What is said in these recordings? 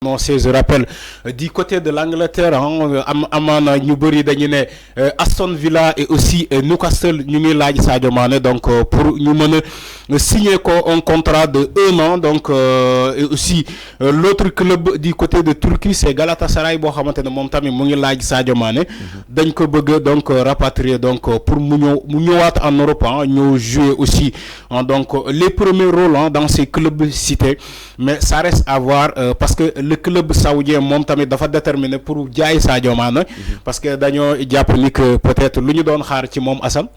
annoncé, je rappelle, du côté de l'Angleterre, amaana ñu bëri dañu ne Aston Villa et aussi Newcastle ñu ngi laaj Sadio Mané donc pour ñu mën a signer ko un contrat de 1 an donc et aussi l'autre club du côté de Turquie c'est Galatasaray boo xamante ne moom tamit mu ngi laaj Sadio Mané dañ ko bëgg donc rapatrier donc pour mu ñëwaat en Europe ñëw jouer aussi donc les premiers rôles dans ces clubs cités mais ça reste à voir parce que le club saoudien moom tamit dafa déterminé pour jaay Sadio Mané parce que dañoo jàpp ni que peut-être lu ñu doon xaar ci moom Assane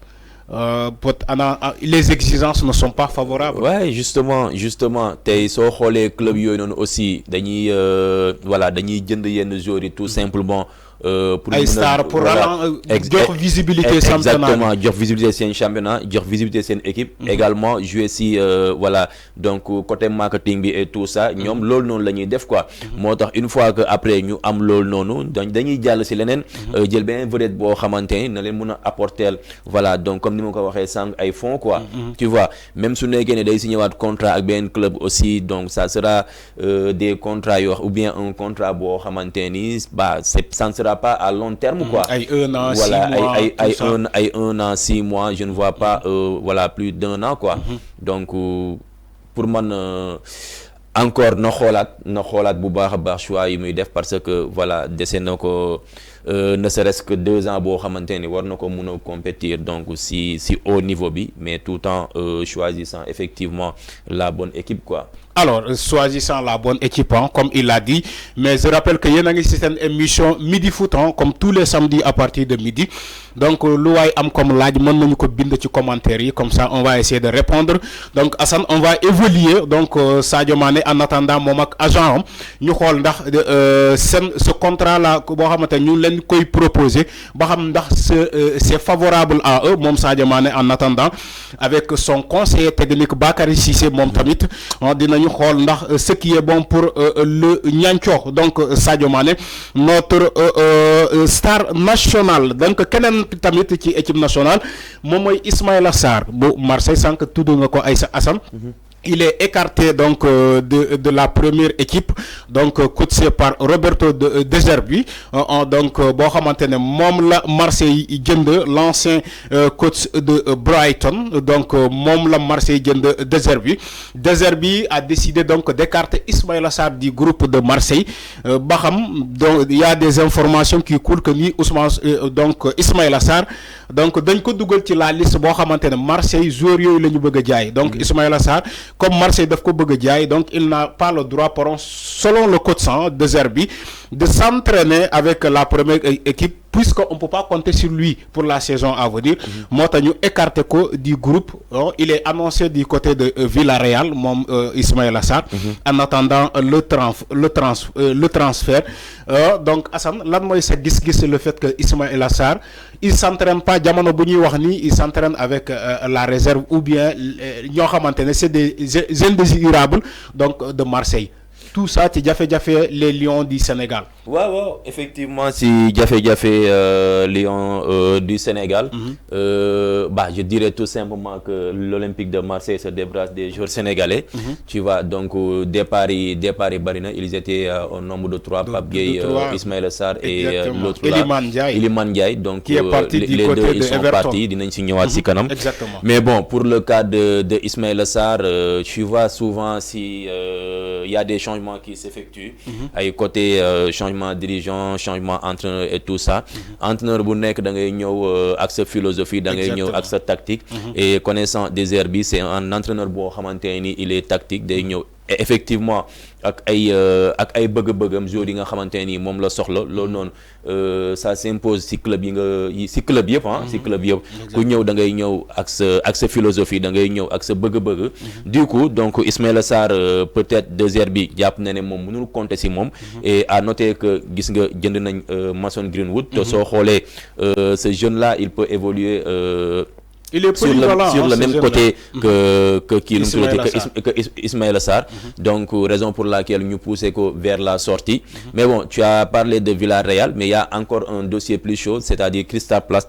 les exigences ne sont pas favorables. Ouais, justement tey soo xoolee club yooyu noonu aussi dañuy dañuy jënd yenn joueurs yi tout simplement. Pour ay star pour jox visibilité championnat exactement jox visibilité seen championnat jox visibilité seen équipe également jouer si donc côté marketing bi et tout ça ñoom loolu noonu la ñuy def quoi moo tax une fois que après ñu am loolu noonu dañuy jàll si leneen jël beneen vedette boo xamante ni na leen mën a apporter donc comme ni ma ko waxee sànq ay fonds quoi tu vois même su nekkee ne day signé waat contrat ak beneen club aussi donc ça sera des contrats yoo ou bien un contrat boo xamante ni ça ne sera pas à long terme quoi. Ay 1 an, voilà, 6 mois. ay 1 an 6 mois je ne vois pas plus d'1 an quoi. Donc pour man encore na xoolaat bu baax a baax choix yi muy def parce que voilà dese na ko ne serait-ce que 2 ans boo xamante ni war na ko mun a compétir donc si haut niveau bi mais tout en choisissant effectivement la bonne équipe quoi. Alors, choisissant la bonne équipe, comme il l'a dit, mais je rappelle que y a une émission Midi Foot, comme tous les samedis à partir de midi. Donc, l'ouaï am comme l'a dit, nous bind ci commentaire, comme ça on va essayer de répondre. Donc, Hassan, on va évoluer. Donc, Sadio Mané, en attendant, mon agent, nous allons ce contrat-là, nous l'avons proposé, c'est favorable à eux, mon Sadio Mané, en attendant, avec son conseiller technique Bakary Cissé, mon tamit, ñu xool ndax ce qui est bon pour le ñanco donc Sadio Mané notre star national donc keneen tamit ci équipe nationale moom mooy Ismaïla Sarr bu Marseille sànq tudd nga ko Aïssa Assane il est écarté donc de la première équipe donc coaché par Roberto De Zerbi donc boo xamante ne moom la Marseille jënd l'ancien coach de Brighton donc moom la Marseille jënd De Zerbi a décidé donc d'écarter Ismaïla Sarr du groupe de Marseille ba xam donc il y a des informations qui coulent que ni donc Ismaïla Sarr donc dañ ko dugal ci la liste boo xamante ne Marseille joueurs yooyu la ñu bëgg a jaay donc Ismaïla Sarr comme Marseille daf ko bëgg a jaay donc il n'a pas le droit selon le coach De Zerbi de s'entraîner avec la première équipe puisqu'on ne peut pas compter sur lui pour la saison à venir moo tax ñu écarté ko du groupe il est annoncé du côté de Villarreal moom Ismaïla Sarr en attendant le transfert donc Assane lan mooy sa gis-gis le fait que Ismaïla Sarr il s'entraîne pas jamono bu ñuy wax ni il s'entraîne avec la réserve ou bien ñoo xamante ne c'est des indésirables donc de Marseille tout ça ci jafe-jafe les Lions du Sénégal. waaw effectivement si jafe-jafe Lions du Sénégal. Je dirais tout simplement que l'Olympique de Marseille se débarrasse des joueurs sénégalais. Tu vois donc départ yi bari na ils étaient au nombre de 3 Pape Gueye Ismaïla Sarr et l'autre là Iliman Ndiaye donc qui est parti les deux ils sont partis dinañ si ñëwaat si kanam. Exactement. Mais bon pour le cas de Ismaïla Sarr tu vois souvent si il y a des changements qui s'effectuent ay côté changement dirigeant changement entraîneur et tout ça entraîneur bu nekk da ngay ñëw ak sa philosophie da ngay ñëw ak sa tactique et connaissant De Zerbi c'est un entraîneur boo xamante ni il est tactique day ñëw effectivement ak ay bëgg-bëggam joueurs yi nga xamante ni moom la soxla loolu noonu ça s'impose si club yëpp si club yëpp ku ñëw da ngay ñëw ak sa philosophie da ngay ñëw ak sa bëgg-bëgg du coup donc Ismaïla Sarr peut-être De Zerbi jàpp na ne moom mënul compter si moom et à noter que gis nga jënd nañ Mason Greenwood te soo xoolee ce jeune là il peut évoluer Il est polyvalent, sur le même côté que Ismaïla Sarr. Donc raison pour laquelle nous poussons vers la sortie. Mais bon, tu as parlé de Villarreal, mais il y a encore un dossier plus chaud, c'est-à-dire Crystal Palace,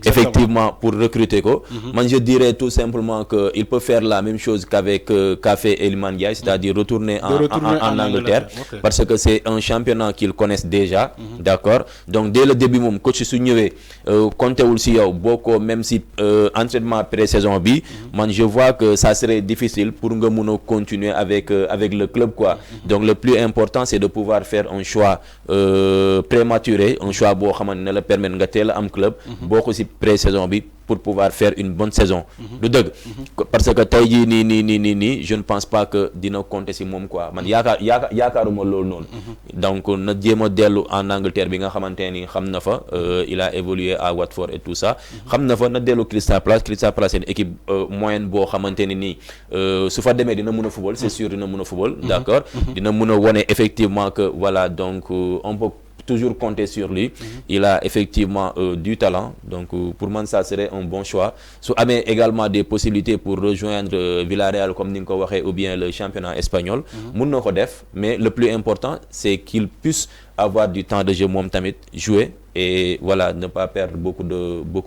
effectivement, pour recruter quoi. Moi je dirais tout simplement qu'il peut faire la même chose qu'avec Café et Iliman Ndiaye, c'est-à-dire retourner en Angleterre, parce que c'est un championnat qu'ils connaissent déjà, d'accord. Donc dès le début mon coach Souniové comptait aussi beaucoup, même si entraînement pré-saison bi, man je vois que ça serait difficile pour nous continuer avec le club quoi. Donc le plus important c'est de pouvoir faire un choix prématuré, un choix bo xamane ne la permettre nga téla am club boko ci pré-saison bi pour pouvoir faire une bonne saison. Du deug parce que tay ji ni je ne pense pas que dina compter ci mom quoi. Man yaakaaruma lool non. Donc na djema delu en Angleterre bi nga xamanteni xamna fa il a évolué à Watford et tout ça. Xamna fa na delu Crystal Palace c'est une équipe moyenne bo xamanteni ni su fa démé dina mëna football, c'est sûr dina mëna football, d'accord. Dina mëna woné effectivement que voilà donc on peut toujours compter sur lui. Il a effectivement du talent. Donc pour moi ça serait un bon choix. So amé également des possibilités pour rejoindre Villarreal comme ni ko waxé ou bien le championnat espagnol. Mën nako def, mais le plus important c'est qu'il puisse avoir du temps de jeu mom tamit jouer et voilà ne pas perdre beaucoup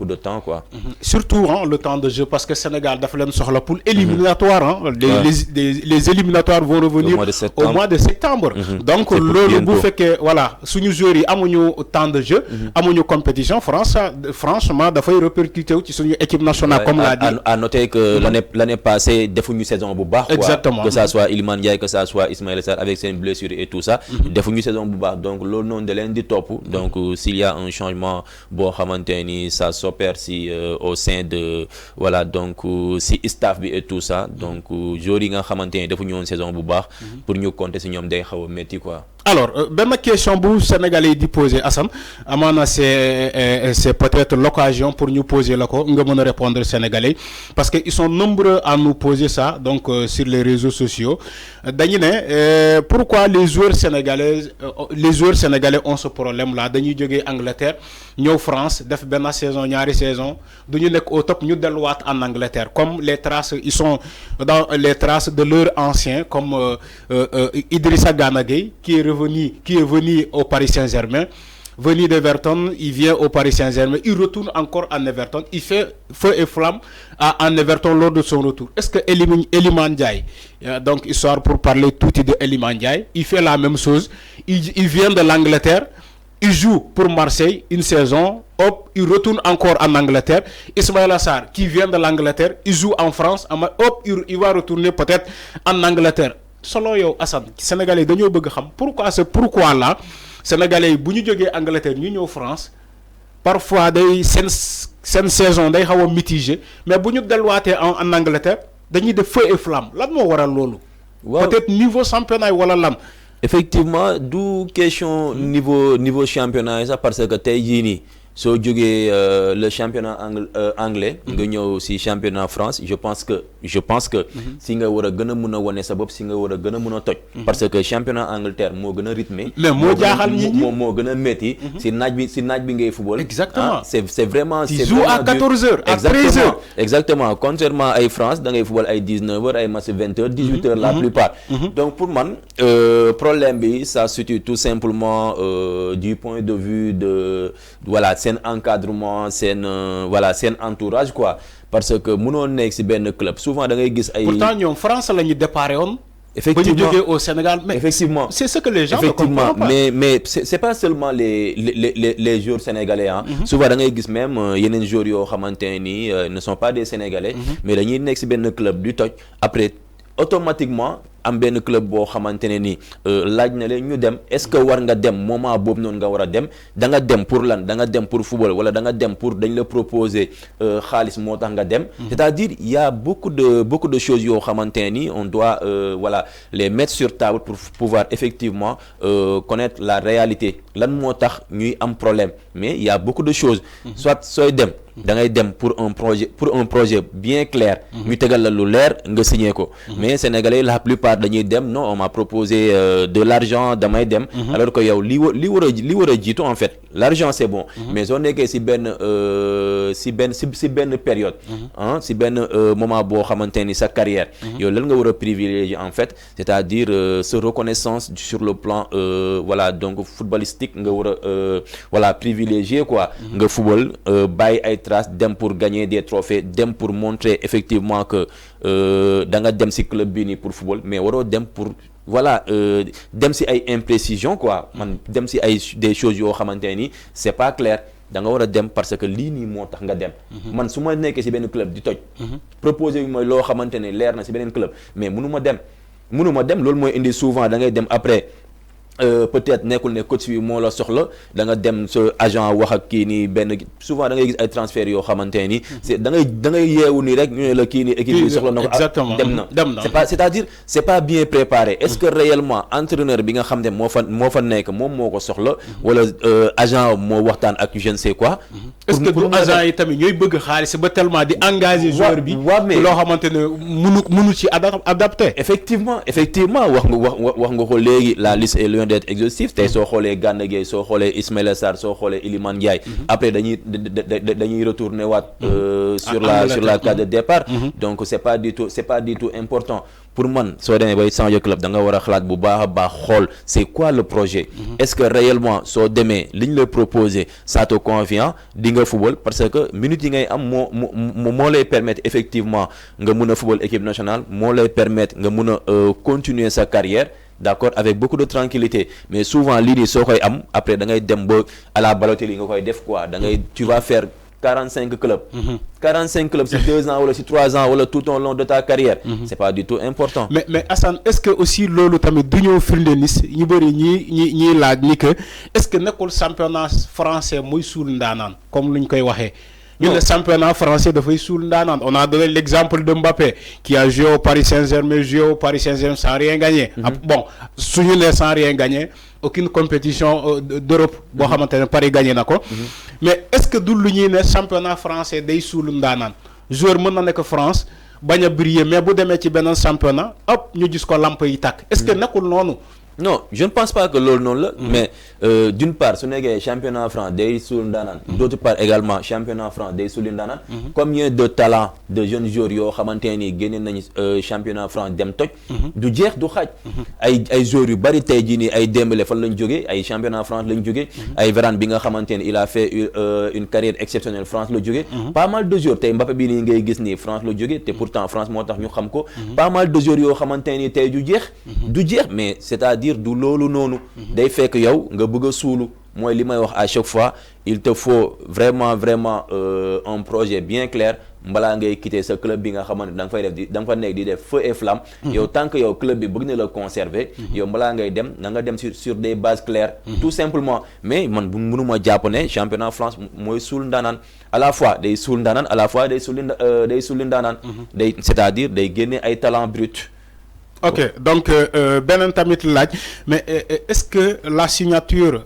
de temps quoi. Surtout le temps de jeu parce que Sénégal dafa len soxla pour éliminatoire les éliminatoires vont revenir au mois de septembre. Donc lolu bu féké voilà suñu joueurs yi amuñu temps de jeu, amuñu compétition, franchement da fay répercuter ci suñu équipe nationale comme l'a dit. À noter que l'année passée defuñu saison bu baax quoi. Exactement. Que ça soit Iliman Ndiaye, que ça soit Ismaïla Sarr avec ses blessures et tout ça, defuñu saison bu baax. Donc le nom de l'un du top. Donc s'il y a un changement bon xamanteni ça s'opère si au sein de voilà donc si staff bi et tout ça donc jori nga xamanteni defu ñu won saison bu baax pour ñu compter ci ñom day xaw metti quoi. Alors benn question bu Sénégalais di poser Assane amana c'est peut-être l'occasion pour nous poser la ko nga mëna répondre Sénégalais parce que ils sont nombreux à nous poser ça donc sur les réseaux sociaux dañu né pourquoi les joueurs sénégalais ont ce problème là dañuy joggé Angleterre ñëw France def benn saison ñaari saison duñu nek au top ñu delluwaat en Angleterre comme les traces ils sont dans les traces de leurs anciens comme Idrissa Gana Gueye qui est venu au Paris Saint-Germain, venu d'Everton, il vient au Paris Saint-Germain, il retourne encore en Everton, il fait feu et flamme en Everton lors de son retour. Est-ce que Iliman Ndiaye, donc histoire pour parler tout de Iliman Ndiaye, il fait la même chose, il vient de l'Angleterre, il joue pour Marseille une saison, hop, il retourne encore en Angleterre. Ismaïla Sarr qui vient de l'Angleterre, il joue en France, hop, il va retourner peut-être en Angleterre. Selon yow Assane Sénégalais dañoo bëgg xam pourquoi là Sénégalais bu ñu joggé Angleterre ñu ñëw France parfois day sen saison day xawa mitigé mais bu ñu delluwaatee en Angleterre dañuy def feu et flamme lan moo waral loolu. Peut-être niveau championnat wala lan. Effectivement du question niveau championnat ça parce que tey jii nii soo jógee le championnat anglais nga ñëw si championnat France je pense que si nga war a gën a mën a wane sa bopp si nga war a gën a mën a toj parce que championnat Angleterre moo gën a rythmé mais moo jaaxal nit ñi moo gën a métti si naaj bi ngay football. Exactement. C'est vraiment tu joues à 14h à 13h exactement contrairement ay France da ngay football ay 19h ay match 20h 18h la plupart. Donc pour man problème bi ça se situe tout simplement du point de vue de voilà c'est un encadrement c'est voilà c'est un entourage quoi parce que mënoo nekk ci benn club souvent da ngay gis ay. Pourtant ñoom France la ñu déparé woon. Effectivement ba ñu jógee au Sénégal mais effectivement c'est ce que les gens ne comprennent pas. mais c'est pas seulement les joueurs sénégalais hein. Souvent da ngay gis même yeneen joueurs yoo xamante ni ne sont pas des sénégalais. Mais dañuy nekk ci benn club du toj après automatiquement. Am benn club boo xamante ne ni laaj na leen ñu dem est-ce que war nga dem moment boobu noonu nga war a dem da nga dem pour lan da nga dem pour football wala da nga dem pour dañ la proposer xaalis moo tax nga dem. C'est-à-dire il y a beaucoup de choses yoo xamante ne ni on doit voilà les mettre sur table pour pouvoir effectivement connaître la réalité lan moo tax ñuy am problème mais il y a beaucoup de choses. Soit sooy dem. da ngay dem pour un projet bien clair. ñu tegal la lu leer nga signé ko. Mais Sénégalais la plupart départ dañuy dem non on m'a proposé de l'argent damay dem alors que yow li war a jiitu en fait l'argent c'est bon mais soo nekkee si benn période si benn moment boo xamante ni sa carrière yow lan nga war a privilégier en fait c'est-à-dire sa reconnaissance sur le plan voilà donc footballistique nga war a voilà privilégier quoi nga football bàyyi ay traces dem pour gagner des trophées dem pour montrer effectivement que da nga dem si club bi nii pour football mais waroo dem pour voilà dem si ay imprécisions quoi man dem si ay des choses yoo xamante ni c'est pas clair da nga war a dem parce que lii nii moo tax nga dem man su ma nekkee si benn club di toj proposé bi mooy loo xamante ne leer na si beneen club mais mënu ma dem loolu mooy indi souvent da ngay dem après peut-être nekkul ne coach bi moo la soxla da nga dem sa agent wax ak kii nii benn souvent da ngay gis ay transferts yoo xamante ni c'est da ngay yeewu nii rek ñu ne la kii nii équipe bi soxla na ko dem na c'est-à-dire c'est pas bien préparé est-ce que réellement entraîneur bi nga xam ne moo fa nekk moom moo ko soxla wala agent moo waxtaan ak je ne sais quoi est-ce que du agent yi tamit ñooy bëgg xaalis ba tellement di engager joueur bi loo xamante ne mënu ci adapté effectivement wax nga ko léegi la liste est loin d'être exhaustif tey soo xoolee Gana Gueye soo xoolee Ismaïla Sarr soo xoolee Iliman Ndiaye après dañuy retourner waat sur la case de départ donc c'est pas du tout important pour man soo demee bay changer club da nga war a xalaat bu baax a baax xool c'est quoi le projet est-ce que réellement soo demee li ñu la proposer ça te convient di nga football parce que minutes yi ngay am moo lay permettre effectivement nga mun a football équipe nationale moo lay permettre nga mun a continuer sa carrière d'accord avec beaucoup de tranquillité mais souvent lii nii soo koy am après da ngay dem ba à la Balotelli nga koy def quoi tu vas faire 45 clubs 45 clubs si 2 ans wala si 3 ans wala tout au long de ta carrière c'est pas du tout important mais Assane est-ce que aussi loolu tamit du ñëw firnde ni ñu bëri ñii laaj ni que est-ce que nekkul championnat français muy suul ndaanaan comme lu ñu koy waxee le championnat français dafay suul ndaanaan on a donné l'exemple de Mbappé qui a joué au Paris Saint-Germain sans rien gagner bon suñu ne sans rien gagner aucune compétition d'Europe boo xamante ne Paris gagné na ko mais est-ce que du lu ñuy ne championnat français day suul ndaanaan joueur mën na nekk France bañ a briller mais bu demee ci beneen championnat hop ñu gis ko lamp yi tàkk est-ce que nekkul noonu non je ne pense pas que loolu noonu la mais d'une part su nekkee championnat France day suul ndaanaan d'autre part également championnat France day suuli ndaanaan combien de talents de jeunes joueurs yoo xamante ni génne nañu championnat France dem toj du jeex du xaaj ay joueurs yu bari tey jii nii ay Dembélé fan lañ jógee ay championnat France lañ jógee ay Varane bi nga xamante ni il a fait une carrière exceptionnelle France la jógee pas mal de joueurs tey Mbappé bi nii ngay gis nii France la jógee te pourtant France moo tax ñu xam ko pas mal de joueurs yoo xamante ni tey du jeex mais c'est-à-dire du loolu noonu day fekk yow nga bëgg a suulu mooy li may wax à chaque fois il te faut vraiment un projet bien clair balaa ngay quitter sa club bi nga xamante da nga fay def da nga fa nekk di def feu et flamme yow tant que yow club bi bëgg na la conserver yow balaa ngay dem na nga dem sur des bases claires tout simplement mais man bu mënuma jàpp ne championnat France mooy suul ndaanaan à la fois day suul ndaanaan à la fois day suuli ndaanaan day c'est-à-dire day génne ay talent brut. Ok donc beneen tamit laaj mais est-ce que la signature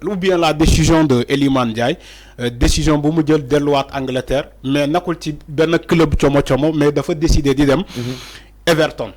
ou bien la décision de Iliman Ndiaye décision bu mu jël delluwaat Angleterre mais nakul ci benn club como mais dafa décider di dem Everton